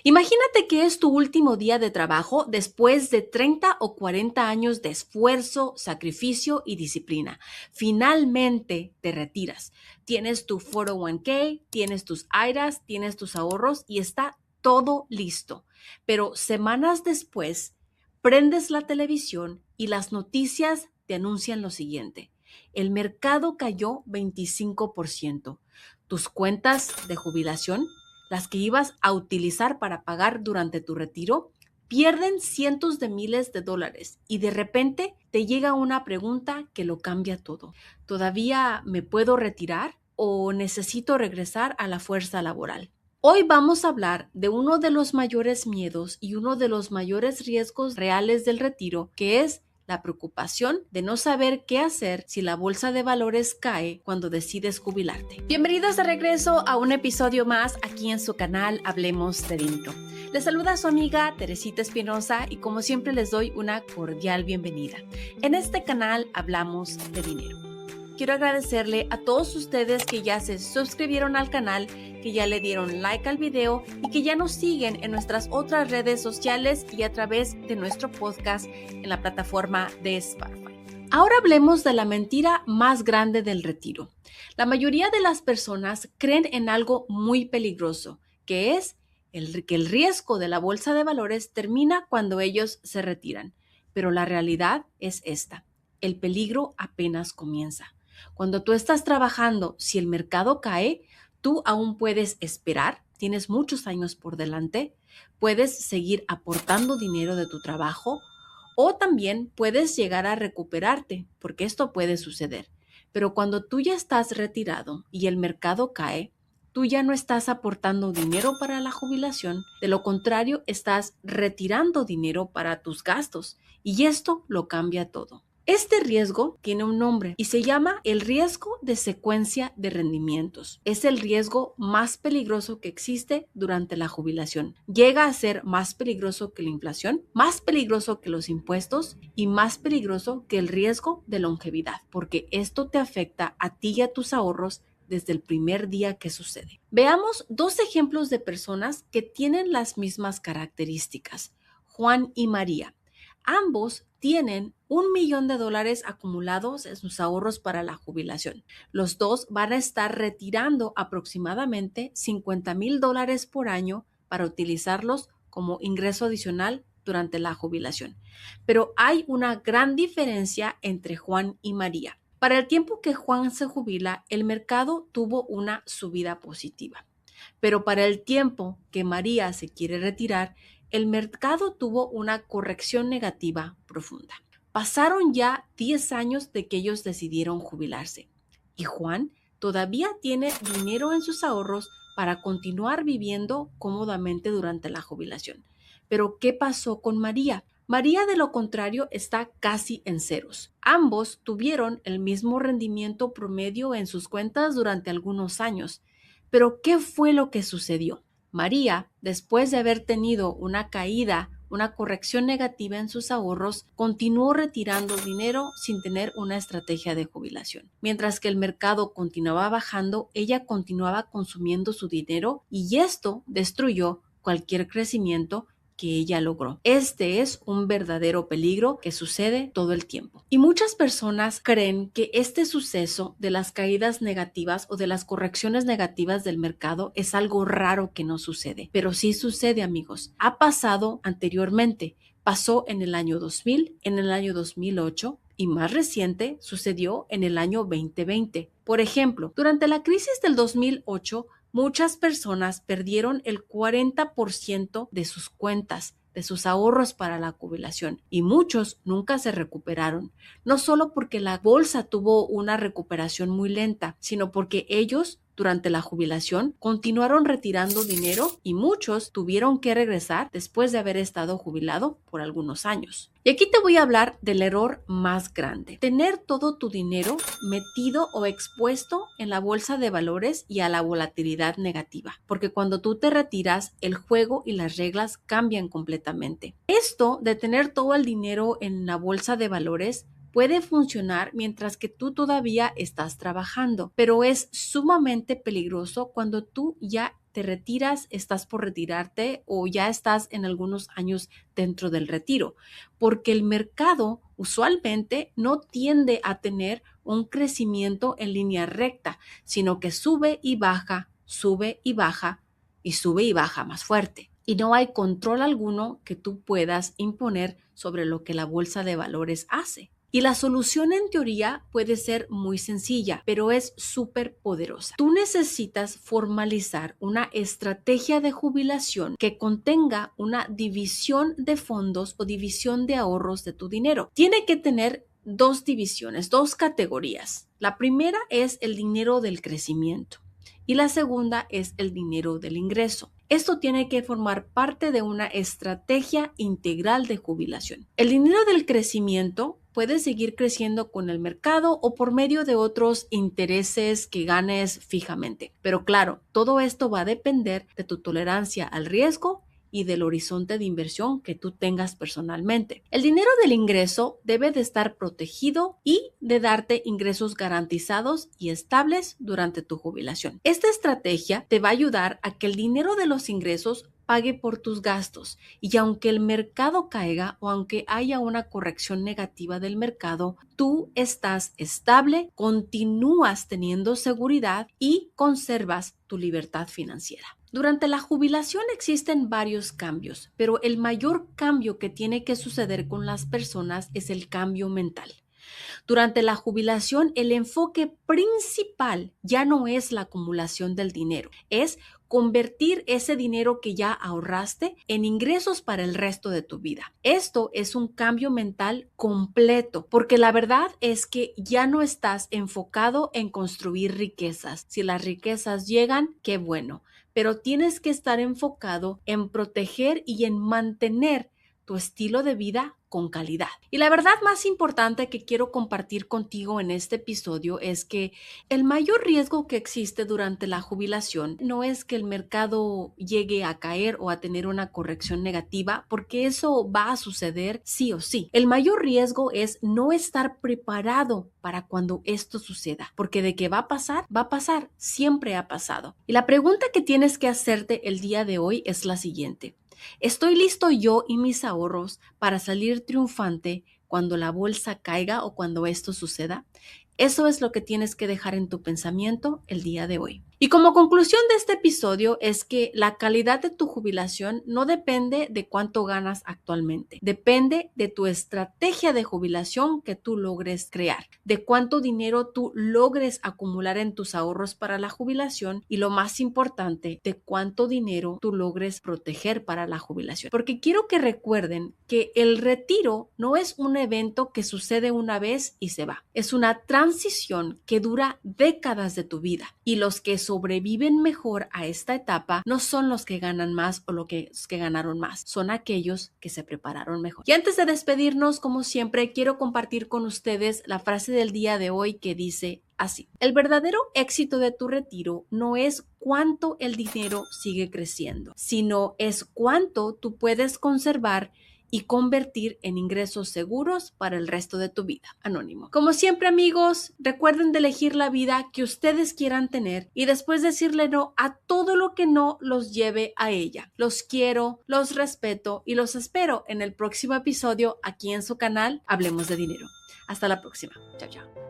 Imagínate que es tu último día de trabajo después de 30 o 40 años de esfuerzo, sacrificio y disciplina. Finalmente te retiras. Tienes tu 401k, tienes tus IRAs, tienes tus ahorros y está todo listo. Pero semanas después, prendes la televisión y las noticias te anuncian lo siguiente. El mercado cayó 25%. Tus cuentas de jubilación, las que ibas a utilizar para pagar durante tu retiro, pierden cientos de miles de dólares y de repente te llega una pregunta que lo cambia todo. ¿Todavía me puedo retirar o necesito regresar a la fuerza laboral? Hoy vamos a hablar de uno de los mayores miedos y uno de los mayores riesgos reales del retiro, que es la preocupación de no saber qué hacer si la bolsa de valores cae cuando decides jubilarte. Bienvenidos de regreso a un episodio más aquí en su canal Hablemos de Dinero. Les saluda su amiga Teresita Espinosa y como siempre les doy una cordial bienvenida. En este canal hablamos de dinero. Quiero agradecerle a todos ustedes que ya se suscribieron al canal, que ya le dieron like al video y que ya nos siguen en nuestras otras redes sociales y a través de nuestro podcast en la plataforma de Spotify. Ahora hablemos de la mentira más grande del retiro. La mayoría de las personas creen en algo muy peligroso, que es que el riesgo de la bolsa de valores termina cuando ellos se retiran. Pero la realidad es esta: el peligro apenas comienza. Cuando tú estás trabajando, si el mercado cae, tú aún puedes esperar, tienes muchos años por delante, puedes seguir aportando dinero de tu trabajo o también puedes llegar a recuperarte, porque esto puede suceder. Pero cuando tú ya estás retirado y el mercado cae, tú ya no estás aportando dinero para la jubilación, de lo contrario, estás retirando dinero para tus gastos y esto lo cambia todo. Este riesgo tiene un nombre y se llama el riesgo de secuencia de rendimientos. Es el riesgo más peligroso que existe durante la jubilación. Llega a ser más peligroso que la inflación, más peligroso que los impuestos y más peligroso que el riesgo de longevidad, porque esto te afecta a ti y a tus ahorros desde el primer día que sucede. Veamos dos ejemplos de personas que tienen las mismas características: Juan y María. Ambos tienen $1,000,000 acumulados en sus ahorros para la jubilación. Los dos van a estar retirando aproximadamente $50,000 por año para utilizarlos como ingreso adicional durante la jubilación. Pero hay una gran diferencia entre Juan y María. Para el tiempo que Juan se jubila, el mercado tuvo una subida positiva. Pero para el tiempo que María se quiere retirar, el mercado tuvo una corrección negativa profunda. Pasaron ya 10 años de que ellos decidieron jubilarse y Juan todavía tiene dinero en sus ahorros para continuar viviendo cómodamente durante la jubilación. Pero ¿qué pasó con María? María, de lo contrario, está casi en ceros. Ambos tuvieron el mismo rendimiento promedio en sus cuentas durante algunos años. Pero ¿qué fue lo que sucedió? María, después de haber tenido una caída, una corrección negativa en sus ahorros, continuó retirando dinero sin tener una estrategia de jubilación. Mientras que el mercado continuaba bajando, ella continuaba consumiendo su dinero y esto destruyó cualquier crecimiento que ella logró. Este es un verdadero peligro que sucede todo el tiempo. Y muchas personas creen que este suceso de las caídas negativas o de las correcciones negativas del mercado es algo raro que no sucede. Pero sí sucede, amigos. Ha pasado anteriormente. Pasó en el año 2000, en el año 2008 y más reciente sucedió en el año 2020. Por ejemplo, durante la crisis del 2008, muchas personas perdieron el 40% de sus cuentas, de sus ahorros para la jubilación y muchos nunca se recuperaron, no solo porque la bolsa tuvo una recuperación muy lenta, sino porque ellos durante la jubilación continuaron retirando dinero y muchos tuvieron que regresar después de haber estado jubilado por algunos años. Y aquí te voy a hablar del error más grande: tener todo tu dinero metido o expuesto en la bolsa de valores y a la volatilidad negativa, porque cuando tú te retiras, el juego y las reglas cambian completamente. Esto de tener todo el dinero en la bolsa de valores puede funcionar mientras que tú todavía estás trabajando, pero es sumamente peligroso cuando tú ya te retiras, estás por retirarte o ya estás en algunos años dentro del retiro, porque el mercado usualmente no tiende a tener un crecimiento en línea recta, sino que sube y baja, sube y baja y sube y baja más fuerte. Y no hay control alguno que tú puedas imponer sobre lo que la bolsa de valores hace. Y la solución en teoría puede ser muy sencilla, pero es súper poderosa. Tú necesitas formalizar una estrategia de jubilación que contenga una división de fondos o división de ahorros de tu dinero. Tiene que tener dos divisiones, dos categorías. La primera es el dinero del crecimiento y la segunda es el dinero del ingreso. Esto tiene que formar parte de una estrategia integral de jubilación. El dinero del crecimiento puede seguir creciendo con el mercado o por medio de otros intereses que ganes fijamente. Pero claro, todo esto va a depender de tu tolerancia al riesgo y del horizonte de inversión que tú tengas personalmente. El dinero del ingreso debe de estar protegido y de darte ingresos garantizados y estables durante tu jubilación. Esta estrategia te va a ayudar a que el dinero de los ingresos pague por tus gastos y aunque el mercado caiga o aunque haya una corrección negativa del mercado, tú estás estable, continúas teniendo seguridad y conservas tu libertad financiera. Durante la jubilación existen varios cambios, pero el mayor cambio que tiene que suceder con las personas es el cambio mental. Durante la jubilación, el enfoque principal ya no es la acumulación del dinero, es convertir ese dinero que ya ahorraste en ingresos para el resto de tu vida. Esto es un cambio mental completo, porque la verdad es que ya no estás enfocado en construir riquezas. Si las riquezas llegan, qué bueno, pero tienes que estar enfocado en proteger y en mantener tu estilo de vida con calidad. Y la verdad más importante que quiero compartir contigo en este episodio es que el mayor riesgo que existe durante la jubilación no es que el mercado llegue a caer o a tener una corrección negativa, porque eso va a suceder sí o sí. El mayor riesgo es no estar preparado para cuando esto suceda, porque de que va a pasar, siempre ha pasado. Y la pregunta que tienes que hacerte el día de hoy es la siguiente. ¿Estoy listo yo y mis ahorros para salir triunfante cuando la bolsa caiga o cuando esto suceda? Eso es lo que tienes que dejar en tu pensamiento el día de hoy. Y como conclusión de este episodio es que la calidad de tu jubilación no depende de cuánto ganas actualmente, depende de tu estrategia de jubilación que tú logres crear, de cuánto dinero tú logres acumular en tus ahorros para la jubilación y lo más importante, de cuánto dinero tú logres proteger para la jubilación. Porque quiero que recuerden que el retiro no es un evento que sucede una vez y se va, es una transición que dura décadas de tu vida y los que sobreviven mejor a esta etapa no son los que ganan más o los que ganaron más, son aquellos que se prepararon mejor. Y antes de despedirnos, como siempre, quiero compartir con ustedes la frase del día de hoy que dice así: el verdadero éxito de tu retiro no es cuánto el dinero sigue creciendo, sino es cuánto tú puedes conservar y convertir en ingresos seguros para el resto de tu vida. Anónimo. Como siempre, amigos, recuerden de elegir la vida que ustedes quieran tener y después decirle no a todo lo que no los lleve a ella. Los quiero, los respeto y los espero en el próximo episodio aquí en su canal Hablemos de Dinero. Hasta la próxima. Chao, chao.